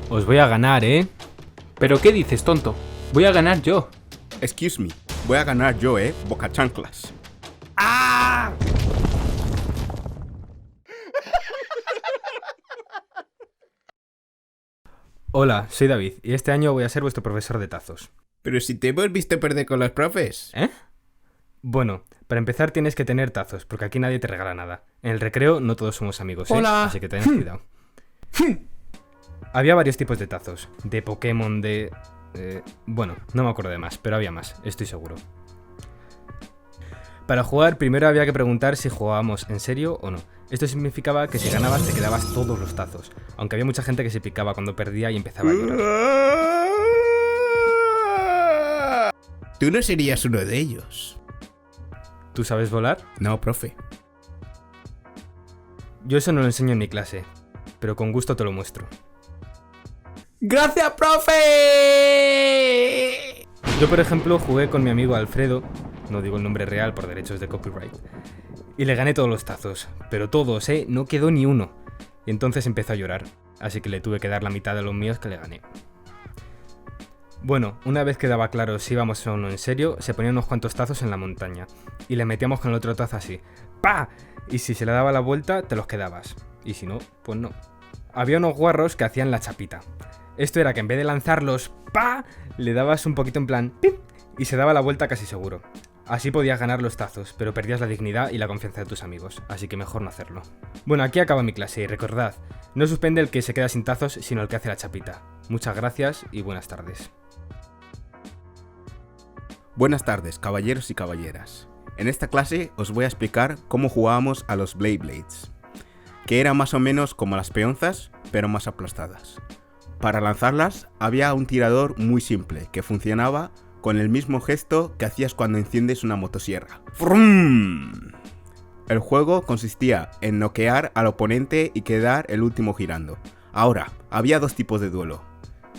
Os voy a ganar, ¿eh? ¿Pero qué dices, tonto? Voy a ganar yo. Excuse me, voy a ganar yo, boca chanclas. ¡Ah! Hola, soy David y este año voy a ser vuestro profesor de tazos. Pero si te hemos visto perder con los profes. ¿Eh? Bueno, para empezar tienes que tener tazos, porque aquí nadie te regala nada. En el recreo no todos somos amigos, ¿eh? Hola. Así que tened cuidado. Había varios tipos de tazos. De Pokémon, bueno, no me acuerdo de más, pero había más, estoy seguro. Para jugar, primero había que preguntar si jugábamos en serio o no. Esto significaba que si ganabas te quedabas todos los tazos, aunque había mucha gente que se picaba cuando perdía y empezaba a llorar. Tú no serías uno de ellos. ¿Tú sabes volar? No, profe. Yo eso no lo enseño en mi clase, pero con gusto te lo muestro. ¡Gracias, profe! Yo, por ejemplo, jugué con mi amigo Alfredo, no digo el nombre real por derechos de copyright, y le gané todos los tazos, pero todos, no quedó ni uno. Y entonces empezó a llorar, así que le tuve que dar la mitad de los míos que le gané. Bueno, una vez quedaba claro si íbamos o no en serio, se ponían unos cuantos tazos en la montaña, y le metíamos con el otro tazo así, ¡pa! Y si se le daba la vuelta, te los quedabas, y si no, pues no. Había unos guarros que hacían la chapita. Esto era que en vez de lanzarlos, ¡pa!, le dabas un poquito en plan, ¡pim!, y se daba la vuelta casi seguro. Así podías ganar los tazos, pero perdías la dignidad y la confianza de tus amigos, así que mejor no hacerlo. Bueno, aquí acaba mi clase y recordad, no suspende el que se queda sin tazos, sino el que hace la chapita. Muchas gracias y buenas tardes. Buenas tardes, caballeros y caballeras. En esta clase os voy a explicar cómo jugábamos a los Beyblades, que eran más o menos como las peonzas, pero más aplastadas. Para lanzarlas había un tirador muy simple que funcionaba con el mismo gesto que hacías cuando enciendes una motosierra. ¡Frum! El juego consistía en noquear al oponente y quedar el último girando. Ahora, había dos tipos de duelo,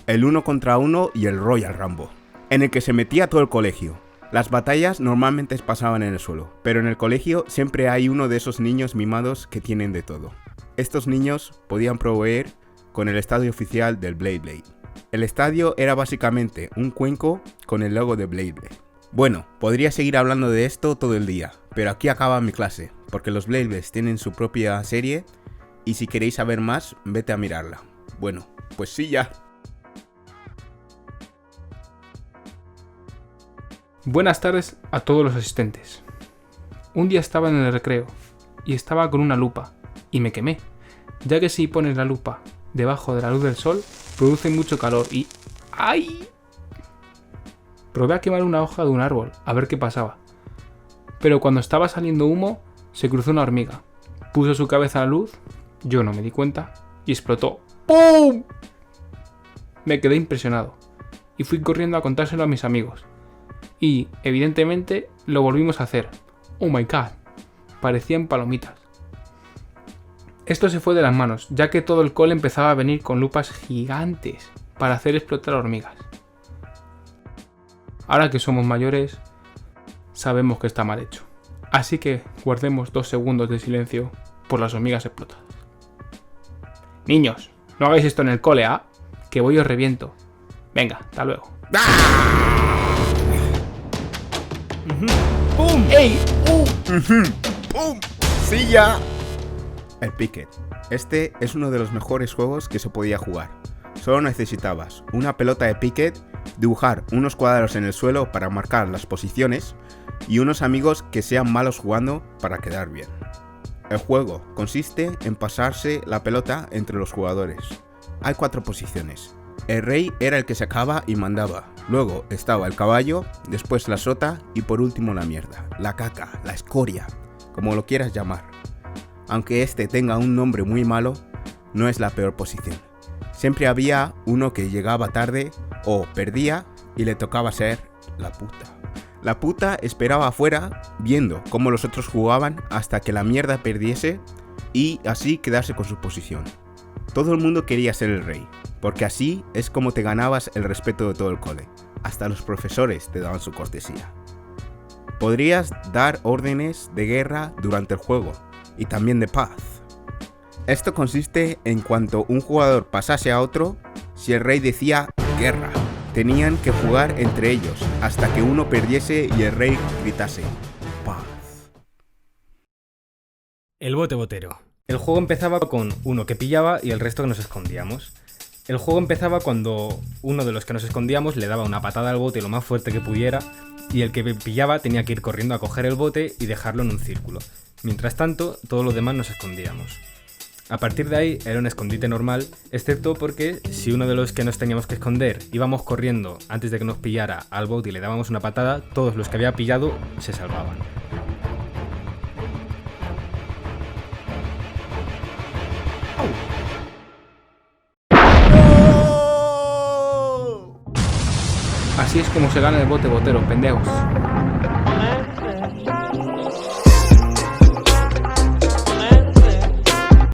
el 1 contra 1 y el Royal Rumble, en el que se metía todo el colegio. Las batallas normalmente pasaban en el suelo, pero en el colegio siempre hay uno de esos niños mimados que tienen de todo. Estos niños podían proveer con el estadio oficial del Beyblade. El estadio era básicamente un cuenco con el logo de Beyblade. Bueno, podría seguir hablando de esto todo el día, pero aquí acaba mi clase, porque los Beyblades tienen su propia serie y si queréis saber más, vete a mirarla. Bueno, pues sí ya. Buenas tardes a todos los asistentes. Un día estaba en el recreo y estaba con una lupa y me quemé, ya que si pones la lupa debajo de la luz del sol produce mucho calor y ¡ay! Probé a quemar una hoja de un árbol a ver qué pasaba, pero cuando estaba saliendo humo se cruzó una hormiga, puso su cabeza a la luz, yo no me di cuenta y explotó. ¡Pum! Me quedé impresionado y fui corriendo a contárselo a mis amigos. Y, evidentemente, lo volvimos a hacer. ¡Oh my god! Parecían palomitas. Esto se fue de las manos, ya que todo el cole empezaba a venir con lupas gigantes para hacer explotar hormigas. Ahora que somos mayores, sabemos que está mal hecho. Así que guardemos 2 segundos de silencio por las hormigas explotadas. Niños, no hagáis esto en el cole, ¿ah? Que voy y os reviento. Venga, hasta luego. ¡Pum! ¡Ey! ¡Pum! ¡Sí ya! El Picket. Este es uno de los mejores juegos que se podía jugar. Solo necesitabas una pelota de Picket, dibujar unos cuadros en el suelo para marcar las posiciones y unos amigos que sean malos jugando para quedar bien. El juego consiste en pasarse la pelota entre los jugadores. Hay 4 posiciones. El rey era el que sacaba y mandaba. Luego estaba el caballo, después la sota y por último la mierda, la caca, la escoria, como lo quieras llamar. Aunque este tenga un nombre muy malo, no es la peor posición. Siempre había uno que llegaba tarde o perdía y le tocaba ser la puta. La puta esperaba afuera viendo cómo los otros jugaban hasta que la mierda perdiese y así quedarse con su posición. Todo el mundo quería ser el rey, porque así es como te ganabas el respeto de todo el cole. Hasta los profesores te daban su cortesía. Podrías dar órdenes de guerra durante el juego y también de paz. Esto consiste en cuanto un jugador pasase a otro, si el rey decía guerra, tenían que jugar entre ellos hasta que uno perdiese y el rey gritase paz. El bote botero. El juego empezaba con uno que pillaba y el resto que nos escondíamos. El juego empezaba cuando uno de los que nos escondíamos le daba una patada al bote lo más fuerte que pudiera y el que pillaba tenía que ir corriendo a coger el bote y dejarlo en un círculo. Mientras tanto, todos los demás nos escondíamos. A partir de ahí era un escondite normal, excepto porque si uno de los que nos teníamos que esconder íbamos corriendo antes de que nos pillara al bote y le dábamos una patada, todos los que había pillado se salvaban. Así es como se gana el bote botero, pendejos.